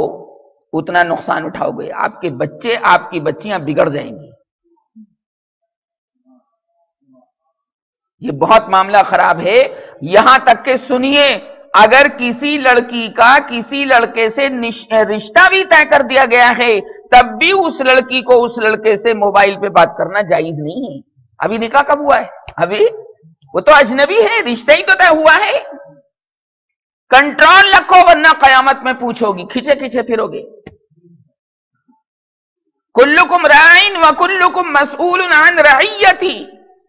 اتنا نقصان اٹھاؤ گے، آپ کے بچے آپ کی بچیاں بگڑ جائیں گی. یہ بہت معاملہ خراب ہے. یہاں تک کہ سنیے، اگر کسی لڑکی کا کسی لڑکے سے رشتہ بھی طے کر دیا گیا ہے تب بھی اس لڑکی کو اس لڑکے سے موبائل پہ بات کرنا جائز نہیں ہے. ابھی نکاح کب ہوا ہے؟ ابھی وہ تو اجنبی ہے، رشتہ ہی تو طے ہوا ہے. کنٹرول رکھو ورنہ قیامت میں پوچھو گی، کھچے کھچے پھرو گے. کلکم رائن وکلکم مسئول عن رعیتی،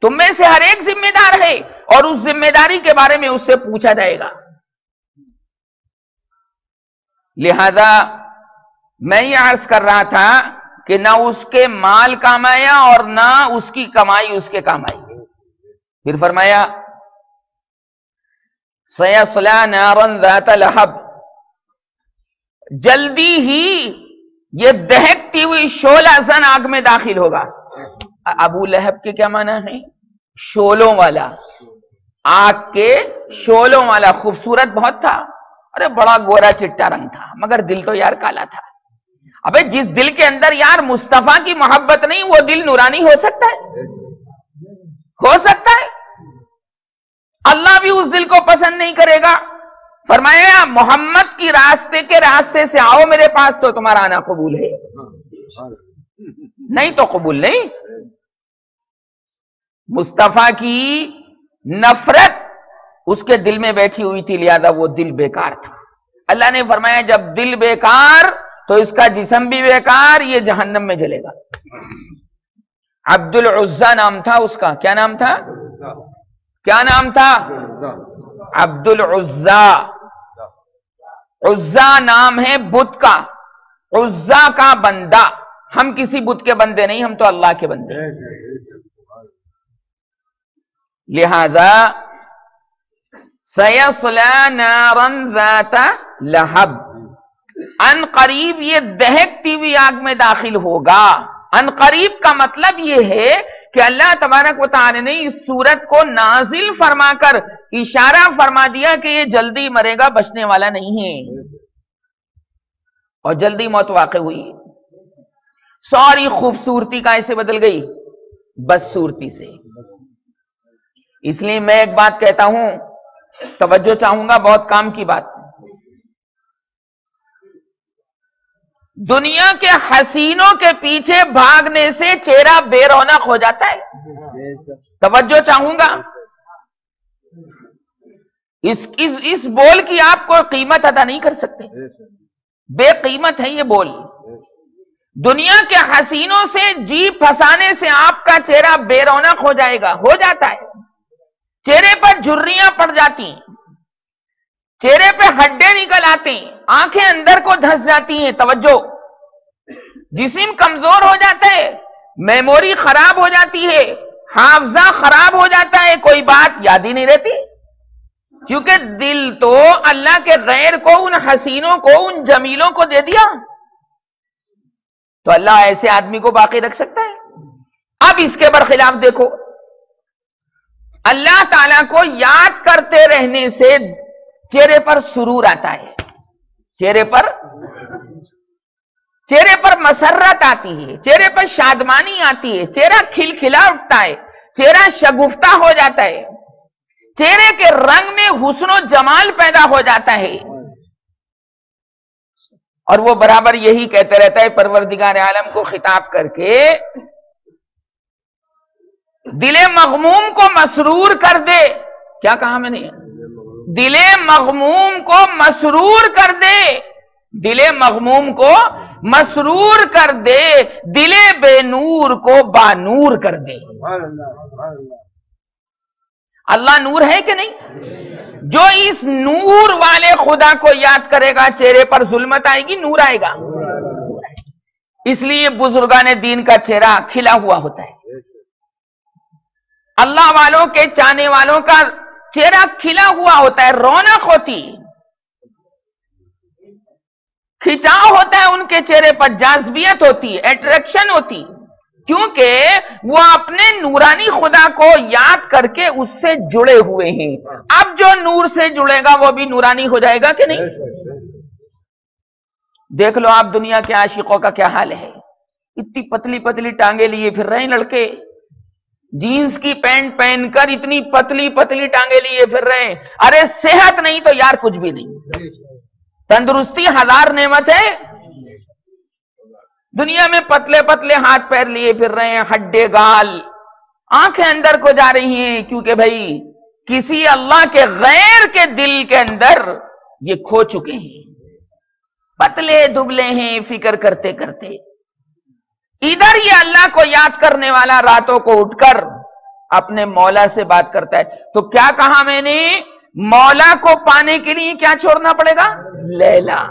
تم میں سے ہر ایک ذمہ دار ہے اور اس ذمہ داری کے بارے میں اس سے پوچھا جائے گا. لہذا میں یہ عرض کر رہا تھا کہ نہ اس کے مال کام آیا اور نہ اس کی کمائی اس کے کام آئی. پھر فرمایا سیصلی نارا ذات لہب، جلدی ہی یہ دہکتی ہوئی شعلہ زن آگ میں داخل ہوگا. ابو لہب کے کیا معنی ہے؟ شولوں والا، آگ کے شولوں والا. خوبصورت بہت تھا، ارے بڑا گورا چٹا رنگ تھا، مگر دل تو یار کالا تھا. ابے جس دل کے اندر یار مصطفیٰ کی محبت نہیں وہ دل نورانی ہو سکتا ہے؟ ہو سکتا ہے؟ اللہ بھی اس دل کو پسند نہیں کرے گا. فرمایا محمد کی راستے کے راستے سے آؤ میرے پاس تو تمہارا آنا قبول ہے، نہیں تو قبول نہیں. مصطفیٰ کی نفرت اس کے دل میں بیٹھی ہوئی تھی، لہذا وہ دل بیکار تھا. اللہ نے فرمایا جب دل بیکار تو اس کا جسم بھی بیکار، یہ جہنم میں جلے گا. عبد العزا نام تھا اس کا. کیا نام تھا؟ کیا نام تھا؟ عبد العزا. عزا نام ہے بت کا، عزا کا بندہ. ہم کسی بت کے بندے نہیں، ہم تو اللہ کے بندے. لہذا سیصلی نارا ذات لہب، ان قریب یہ دہکتی ہوئی آگ میں داخل ہوگا. ان قریب کا مطلب یہ ہے کہ اللہ تبارک و تعالی نے اس سورت کو نازل فرما کر اشارہ فرما دیا کہ یہ جلدی مرے گا، بچنے والا نہیں ہے. اور جلدی موت واقع ہوئی. ساری خوبصورتی کا ایسے بدل گئی بدصورتی سے. اس لیے میں ایک بات کہتا ہوں، توجہ چاہوں گا، بہت کام کی بات. دنیا کے حسینوں کے پیچھے بھاگنے سے چہرہ بے رونق ہو جاتا ہے. توجہ چاہوں گا، اس بول کی آپ کو قیمت ادا نہیں کر سکتے، بے قیمت ہے یہ بول. دنیا کے حسینوں سے جی پھنسانے سے آپ کا چہرہ بے رونق ہو جائے گا، ہو جاتا ہے. چہرے پر جھریاں پڑ جاتی ہیں، چہرے پہ ہڈے نکل آتے ہیں، آنکھیں اندر کو دھس جاتی ہیں. توجہ، جسم کمزور ہو جاتا ہے، میموری خراب ہو جاتی ہے، حافظہ خراب ہو جاتا ہے، کوئی بات یاد ہی نہیں رہتی. کیونکہ دل تو اللہ کے غیر کو، ان حسینوں کو، ان جمیلوں کو دے دیا. تو اللہ ایسے آدمی کو باقی رکھ سکتا ہے؟ اب اس کے برخلاف دیکھو، اللہ تعالیٰ کو یاد کرتے رہنے سے چہرے پر سرور آتا ہے، چہرے پر مسرت آتی ہے، چہرے پر شادمانی آتی ہے، چہرہ کھلکھلا اٹھتا ہے، چہرہ شگفتہ ہو جاتا ہے، چہرے کے رنگ میں حسن و جمال پیدا ہو جاتا ہے. اور وہ برابر یہی کہتے رہتا ہے پروردگار عالم کو خطاب کر کے، دل مغموم کو مسرور کر دے. کیا کہا میں نے؟ دل مغموم کو مسرور کر دے، دل مغموم کو مسرور کر دے، دل بے نور کو بانور کر دے. اللہ نور ہے کہ نہیں؟ جو اس نور والے خدا کو یاد کرے گا چہرے پر ظلمت آئے گی، نور آئے گا. اس لیے بزرگان دین کا چہرہ کھلا ہوا ہوتا ہے، اللہ والوں کے چاہنے والوں کا چہرہ کھلا ہوا ہوتا ہے، رونق ہوتی، کھچاؤ ہوتا ہے ان کے چہرے پر، جاذبیت ہوتی، اٹریکشن ہوتی، کیونکہ وہ اپنے نورانی خدا کو یاد کر کے اس سے جڑے ہوئے ہیں. اب جو نور سے جڑے گا وہ بھی نورانی ہو جائے گا کہ نہیں؟ دیکھ لو آپ دنیا کے عاشقوں کا کیا حال ہے. اتنی پتلی پتلی ٹانگیں لیے پھر رہے ہیں لڑکے، جینز کی پینٹ پہن کر اتنی پتلی پتلی ٹانگیں لیے پھر رہے ہیں. ارے صحت نہیں تو یار کچھ بھی نہیں، تندرستی ہزار نعمت ہے، دنیا میں پتلے پتلے ہاتھ پیر لیے پھر رہے ہیں، ہڈے گال، آنکھیں اندر کو جا رہی ہیں، کیونکہ بھائی کسی اللہ کے غیر کے دل کے اندر یہ کھو چکے ہیں، پتلے دبلے ہیں فکر کرتے کرتے. ادھر یہ اللہ کو یاد کرنے والا راتوں کو اٹھ کر اپنے مولا سے بات کرتا ہے. تو کیا کہا میں نے؟ مولا کو پانے کے لیے کیا چھوڑنا پڑے گا؟ لیلا،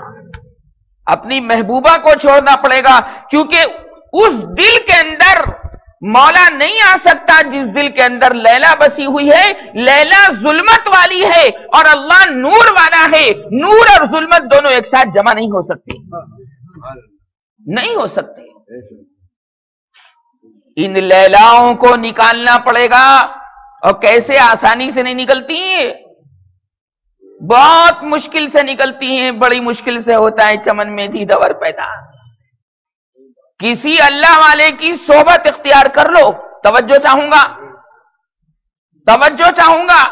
اپنی محبوبہ کو چھوڑنا پڑے گا، کیونکہ اس دل کے اندر مولا نہیں آ سکتا جس دل کے اندر لیلا بسی ہوئی ہے. لیلا ظلمت والی ہے اور اللہ نور والا ہے. نور اور ظلمت دونوں ایک ساتھ جمع نہیں ہو سکتے، نہیں ہو سکتے. ان لیلاؤں کو نکالنا پڑے گا، اور کیسے؟ آسانی سے نہیں نکلتی ہیں، بہت مشکل سے نکلتی ہیں، بڑی مشکل سے ہوتا ہے چمن میں تھی دور پیدا. کسی اللہ والے کی صحبت اختیار کر لو، توجہ چاہوں گا، توجہ چاہوں گا.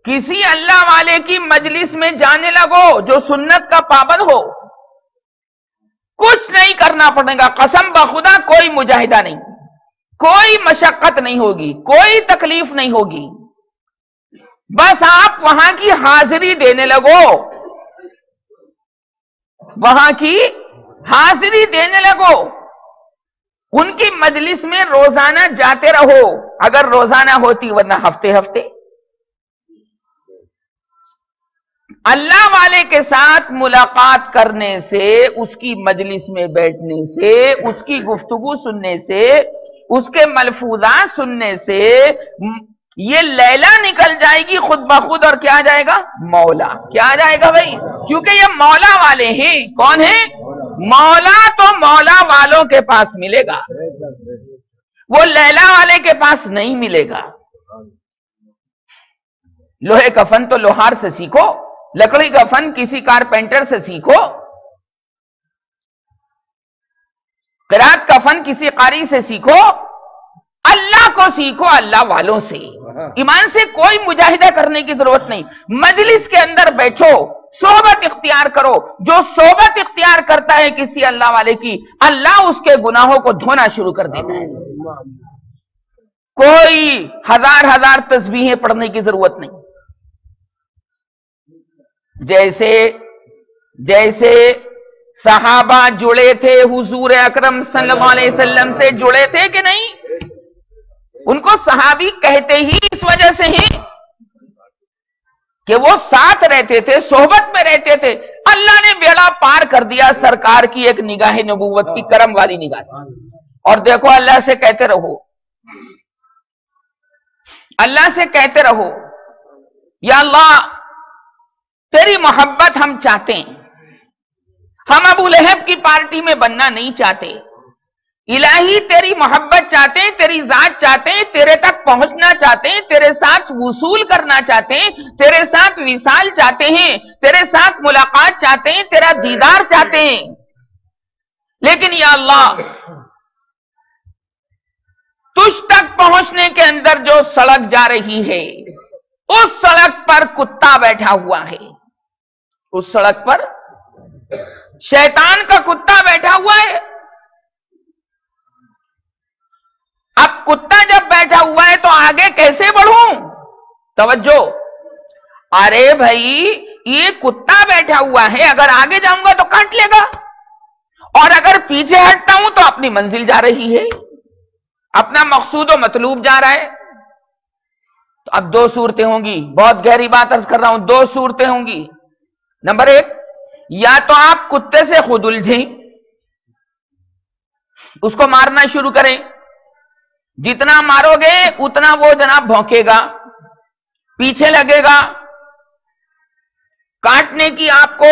کسی اللہ والے کی مجلس میں جانے لگو جو سنت کا پابند ہو، کچھ نہیں کرنا پڑے گا، قسم بخدا کوئی مجاہدہ نہیں، کوئی مشقت نہیں ہوگی، کوئی تکلیف نہیں ہوگی. بس آپ وہاں کی حاضری دینے لگو، وہاں کی حاضری دینے لگو، ان کی مجلس میں روزانہ جاتے رہو، اگر روزانہ ہوتی، ورنہ ہفتے ہفتے. اللہ والے کے ساتھ ملاقات کرنے سے، اس کی مجلس میں بیٹھنے سے، اس کی گفتگو سننے سے، اس کے ملفوظات سننے سے یہ لیلا نکل جائے گی خود بخود، اور کیا آ جائے گا؟ مولا. کیا آ جائے گا بھائی؟ کیونکہ یہ مولا والے ہیں. کون ہیں؟ مولا. تو مولا والوں کے پاس ملے گا، وہ لیلا والے کے پاس نہیں ملے گا. لوہے کا فن تو لوہار سے سیکھو، لکڑی کا فن کسی کارپینٹر سے سیکھو، قرات کا فن کسی قاری سے سیکھو، اللہ کو سیکھو اللہ والوں سے. ایمان سے کوئی مجاہدہ کرنے کی ضرورت نہیں. مجلس کے اندر بیٹھو، صحبت اختیار کرو. جو صحبت اختیار کرتا ہے کسی اللہ والے کی، اللہ اس کے گناہوں کو دھونا شروع کر دیتا ہے. کوئی ہزار ہزار تسبیحیں پڑھنے کی ضرورت نہیں. جیسے صحابہ جڑے تھے حضور اکرم صلی اللہ علیہ وسلم سے، جڑے تھے کہ نہیں؟ ان کو صحابی کہتے ہی اس وجہ سے ہیں کہ وہ ساتھ رہتے تھے، صحبت میں رہتے تھے. اللہ نے بیڑا پار کر دیا سرکار کی ایک نگاہ نبوت کی، کرم والی نگاہ سے. اور دیکھو اللہ سے کہتے رہو، اللہ سے کہتے رہو، یا اللہ تیری محبت ہم چاہتے ہیں، ہم ابو لہب کی پارٹی میں بننا نہیں چاہتے. الہی تیری محبت چاہتے ہیں، تیری ذات چاہتے ہیں، تیرے تک پہنچنا چاہتے ہیں، تیرے ساتھ وصول کرنا چاہتے ہیں، تیرے ساتھ وصال چاہتے ہیں، تیرے ساتھ ملاقات چاہتے ہیں، تیرا دیدار چاہتے ہیں. لیکن یا اللہ تجھ تک پہنچنے کے اندر جو سڑک جا رہی ہے، اس سڑک پر کتا بیٹھا ہوا ہے، اس سڑک پر شیطان کا کتا بیٹھا ہوا ہے. اب کتا جب بیٹھا ہوا ہے تو آگے کیسے بڑھوں؟ توجہ. ارے بھائی یہ کتا بیٹھا ہوا ہے، اگر آگے جاؤں گا تو کاٹ لے گا، اور اگر پیچھے ہٹتا ہوں تو اپنی منزل جا رہی ہے، اپنا مقصود و مطلوب جا رہا ہے. تو اب دو صورتیں ہوں گی، بہت گہری بات عرض کر رہا ہوں، دو صورتیں ہوں گی. نمبر ایک، یا تو آپ کتے سے خود الجھیں، اس کو مارنا شروع کریں، جتنا مارو گے اتنا وہ جناب بھونکے گا، پیچھے لگے گا، کاٹنے کی آپ کو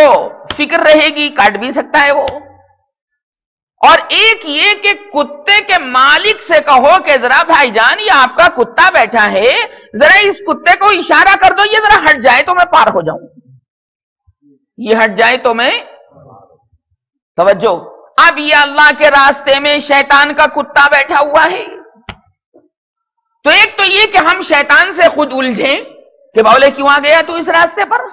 فکر رہے گی، کاٹ بھی سکتا ہے وہ. اور ایک یہ کہ کتے کے مالک سے کہو کہ ذرا بھائی جان یہ آپ کا کتا بیٹھا ہے، ذرا اس کتے کو اشارہ کر دو، یہ ذرا ہٹ جائے تو میں پار ہو جاؤں، یہ ہٹ جائے تو میں. توجہ. اب یہ اللہ کے راستے میں شیطان کا کتا بیٹھا ہوا ہے. تو ایک تو یہ کہ ہم شیطان سے خود الجھیں کہ بولے کیوں آ گیا تو اس راستے پر.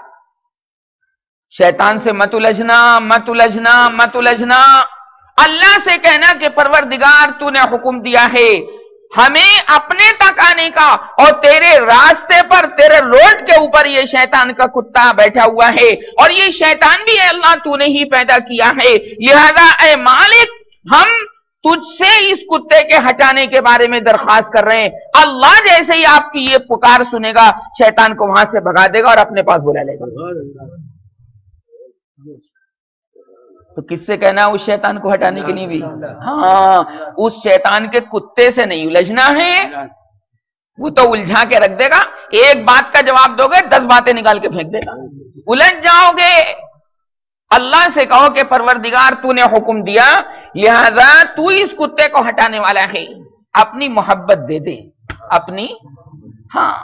شیطان سے مت الجھنا، مت الجھنا، مت الجھنا. اللہ سے کہنا کہ پروردگار تو نے حکم دیا ہے ہمیں اپنے تک آنے کا، اور تیرے راستے پر، تیرے روڈ کے اوپر یہ شیطان کا کتا بیٹھا ہوا ہے، اور یہ شیطان بھی ہے اللہ تو نے ہی پیدا کیا ہے، لہذا اے مالک ہم تجھ سے اس کتے کے ہٹانے کے بارے میں درخواست کر رہے ہیں. اللہ جیسے ہی آپ کی یہ پکار سنے گا شیطان کو وہاں سے بھگا دے گا اور اپنے پاس بلا لے گا. تو کس سے کہنا اس شیطان کو ہٹانے کے لیے بھی؟ ہاں، اس شیطان کے کتے سے نہیں الجھنا ہے، وہ تو الجھا کے رکھ دے گا. ایک بات کا جواب دو گے 10 باتیں نکال کے پھینک دے گا، الجھ جاؤ گے. اللہ سے کہو کہ پروردگار تو نے حکم دیا لہذا تو اس کتے کو ہٹانے والا ہے، اپنی محبت دے دے اپنی. ہاں،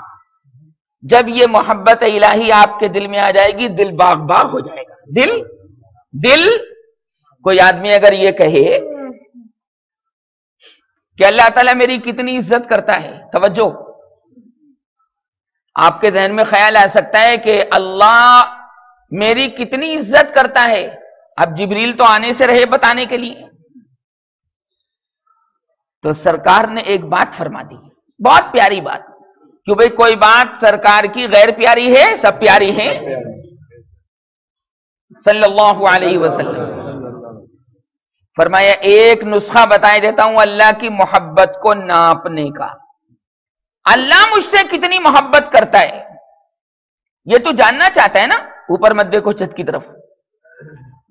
جب یہ محبت الہی آپ کے دل میں آ جائے گی دل باغ باغ ہو جائے گا. دل کوئی آدمی اگر یہ کہے کہ اللہ تعالیٰ میری کتنی عزت کرتا ہے، توجہ، آپ کے ذہن میں خیال آ سکتا ہے کہ اللہ میری کتنی عزت کرتا ہے. اب جبریل تو آنے سے رہے بتانے کے لیے، تو سرکار نے ایک بات فرما دی، بہت پیاری بات. کہ بھئی کوئی بات سرکار کی غیر پیاری ہے؟ سب پیاری ہیں صلی اللہ علیہ وسلم. فرمایا ایک نسخہ بتایا دیتا ہوں اللہ کی محبت کو ناپنے کا. اللہ مجھ سے کتنی محبت کرتا ہے یہ تو جاننا چاہتا ہے نا. اوپر مت دیکھو چھت کی طرف،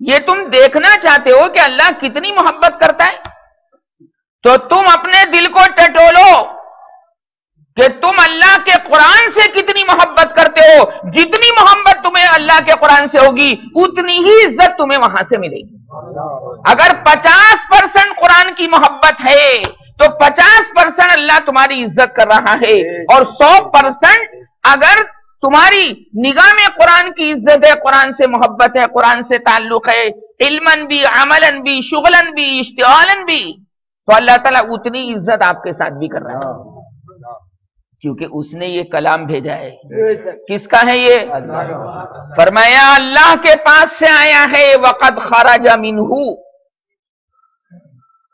یہ تم دیکھنا چاہتے ہو کہ اللہ کتنی محبت کرتا ہے، تو تم اپنے دل کو ٹٹولو کہ تم اللہ کے قرآن سے کتنی محبت کرتے ہو. جتنی محبت تمہیں اللہ کے قرآن سے ہوگی اتنی ہی عزت تمہیں وہاں سے ملے گی. اگر 50% قرآن کی محبت ہے تو 50% اللہ تمہاری عزت کر رہا ہے، اور 100% اگر تمہاری نگاہ میں قرآن کی عزت ہے، قرآن سے محبت ہے، قرآن سے تعلق ہے، علماً بھی، عملاً بھی، شغلاً بھی، اشتغالاً بھی، تو اللہ تعالیٰ اتنی عزت آپ کے ساتھ بھی کر رہا ہے، کیونکہ اس نے یہ کلام بھیجا ہے. کس کا ہے یہ؟ فرمایا اللہ کے پاس سے آیا ہے، وقد خرج منہ.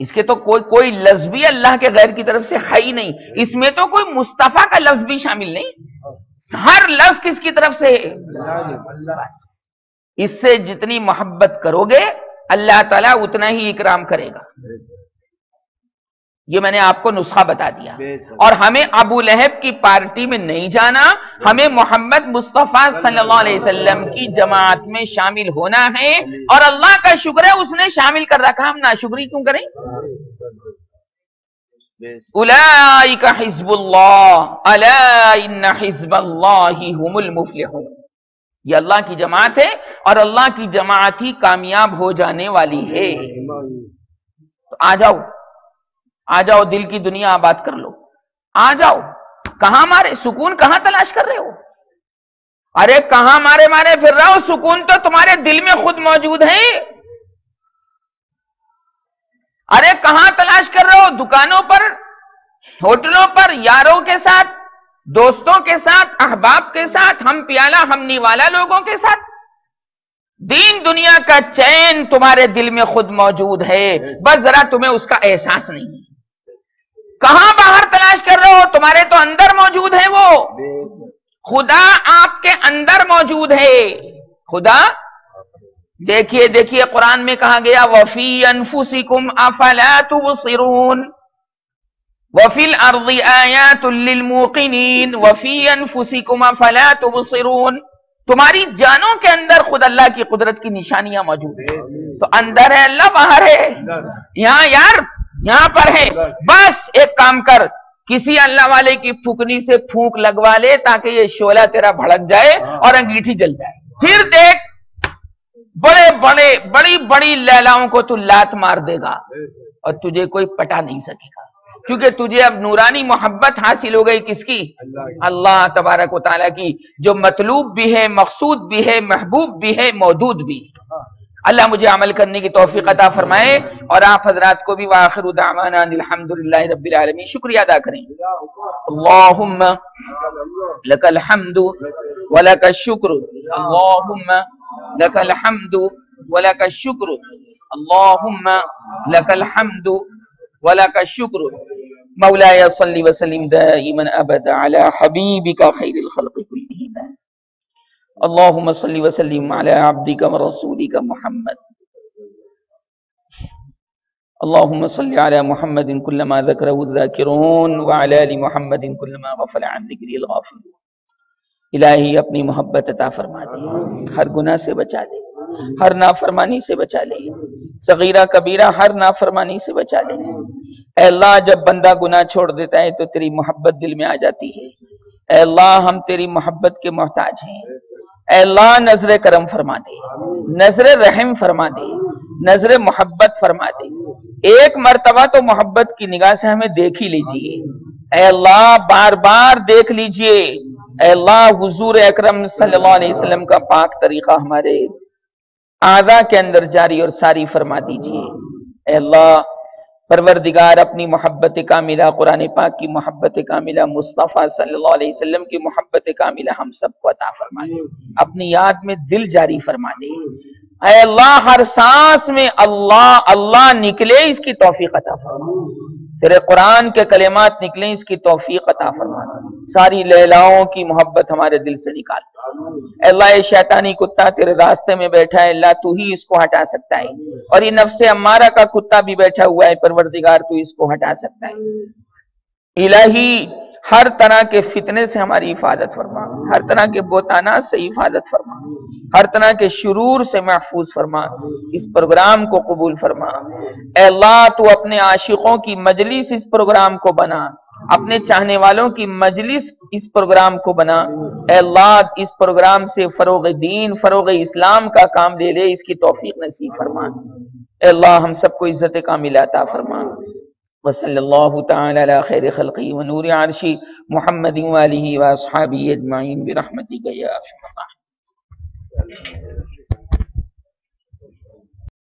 اس کے تو کوئی لفظ بھی اللہ کے غیر کی طرف سے ہے ہی نہیں. اس میں تو کوئی مصطفیٰ کا لفظ بھی شامل نہیں. ہر لفظ کس کی طرف سے ہے؟ بس اس سے جتنی محبت کرو گے اللہ تعالیٰ اتنا ہی اکرام کرے گا. یہ میں نے آپ کو نسخہ بتا دیا. اور ہمیں ابو لہب کی پارٹی میں نہیں جانا، ہمیں محمد مصطفیٰ صلی اللہ علیہ وسلم کی جماعت میں شامل ہونا ہے. اور اللہ کا شکر ہے اس نے شامل کر رکھا، ہم ناشکری کیوں کریں؟ اولئک حزب اللہ الا ان حزب اللہ هم المفلحون. یہ اللہ کی جماعت ہے اور اللہ کی جماعت ہی کامیاب ہو جانے والی ہے. تو آ جاؤ دل کی دنیا آباد کر لو. آ جاؤ. کہاں مارے سکون کہاں تلاش کر رہے ہو؟ ارے کہاں مارے پھر رہے ہو؟ سکون تو تمہارے دل میں خود موجود ہے. ارے کہاں تلاش کر رہے ہو؟ دکانوں پر، ہوٹلوں پر، یاروں کے ساتھ، دوستوں کے ساتھ، احباب کے ساتھ، ہم پیالہ ہم نیوالا لوگوں کے ساتھ. دین دنیا کا چین تمہارے دل میں خود موجود ہے، بس ذرا تمہیں اس کا احساس نہیں ہے۔ کہاں باہر تلاش کر رہے ہو؟ تمہارے تو اندر موجود ہے وہ خدا، آپ کے اندر موجود ہے خدا۔ دیکھیے دیکھیے قرآن میں کہا گیا وَفِي أَنفُسِكُمْ أَفَلَا تُبْصِرُونَ وَفِي الْأَرْضِ آيَاتٌ لِّلْمُوقِنِينَ وَفِي أَنفُسِكُمْ أَفَلَا تُبْصِرُونَ، تمہاری جانوں کے اندر خود اللہ کی قدرت کی نشانیاں موجود ہیں۔ تو اندر ہے اللہ، باہر ہے یہاں یار، یہاں پر ہے۔ بس ایک کام کر، کسی اللہ والے کی پھوکنی سے پھونک لگوا لے تاکہ یہ شعلہ تیرا بھڑک جائے اور انگیٹھی جل جائے، پھر دیکھ بڑی بڑی لیلاؤں کو تو لات مار دے گا اور تجھے کوئی پٹا نہیں سکے گا، کیونکہ تجھے اب نورانی محبت حاصل ہو گئی کس کی؟ اللہ تبارک و تعالیٰ کی، جو مطلوب بھی ہے، مقصود بھی ہے، محبوب بھی ہے، مودود بھی ہے۔ اللہ مجھے عمل کرنے کی توفیق عطا فرمائے، اور آپ حضرات کو بھی۔ وآخر دعوانا الحمدللہ رب العالمین۔ شکریہ ادا کریں۔ اللہم لک الحمد ولک الشکر، اللہم لک الحمد ولک الشکر، اللہم لک الحمد ولک الشکر۔ مولاي صل وسلم دائما ابدا على حبيبك خير الخلق كلهم، اللهم صل وسلم على عبدك ورسولك محمد، اللهم صل على محمد كلما ذكره الذاكرون وعلى ال محمد كلما غفل عن ذكره الغافلون۔ الہی اپنی محبت عطا فرما دے، ہر گناہ سے بچا دے، ہر نافرمانی سے بچا لے، صغیرہ کبیرہ ہر نافرمانی سے بچا لے۔ اے اللہ جب بندہ گناہ چھوڑ دیتا ہے تو تیری محبت دل میں آ جاتی ہے۔ اے اللہ ہم تیری محبت کے محتاج ہیں۔ اے اللہ نظر کرم فرما دے، نظر رحم فرما دے، نظر محبت فرما دے۔ ایک مرتبہ تو محبت کی نگاہ سے ہمیں دیکھ ہی لیجئے، اے اللہ بار بار دیکھ لیجئے۔ اے اللہ حضور اکرم صلی اللہ علیہ وسلم کا پاک طریقہ ہمارے اعضاء کے اندر جاری اور ساری فرما دیجئے۔ اے اللہ پروردگار اپنی محبت کاملہ، قرآن پاک کی محبت کاملہ، مصطفیٰ صلی اللہ علیہ وسلم کی محبت کاملہ ہم سب کو عطا فرما دے، اپنی یاد میں دل جاری فرما دے۔ اے اللہ ہر سانس میں اللہ اللہ نکلے، اس کی توفیق عطا فرما، تیرے قرآن کے کلمات نکلیں، اس کی توفیق عطا فرما، ساری لیلاؤں کی محبت ہمارے دل سے نکال۔ اے اللہ یہ شیطانی کتا تیرے راستے میں بیٹھا ہے، اللہ تو ہی اس کو ہٹا سکتا ہے، اور یہ نفس امارہ کا کتا بھی بیٹھا ہوا ہے، پروردگار تو اس کو ہٹا سکتا ہے۔ الہی ہر طرح کے فتنے سے ہماری حفاظت فرما، ہر طرح کے بہتانات سے حفاظت فرما، ہر طرح کے شرور سے محفوظ فرما، اس پروگرام کو قبول فرما۔ اے اللہ تو اپنے عاشقوں کی مجلس اس پروگرام کو بنا، اپنے چاہنے والوں کی مجلس اس پروگرام کو بنا۔ اے اللہ اس پروگرام سے فروغ دین، فروغ اسلام کا کام لے لے، اس کی توفیق نصیب فرما۔ اے اللہ ہم سب کو عزت کاملہ عطا فرما۔ وصلی اللہ تعالی علی خیر خلقی ونور عرشی محمد وآلہ واصحابہ اجمعین برحمتک یا ارحم الراحمین۔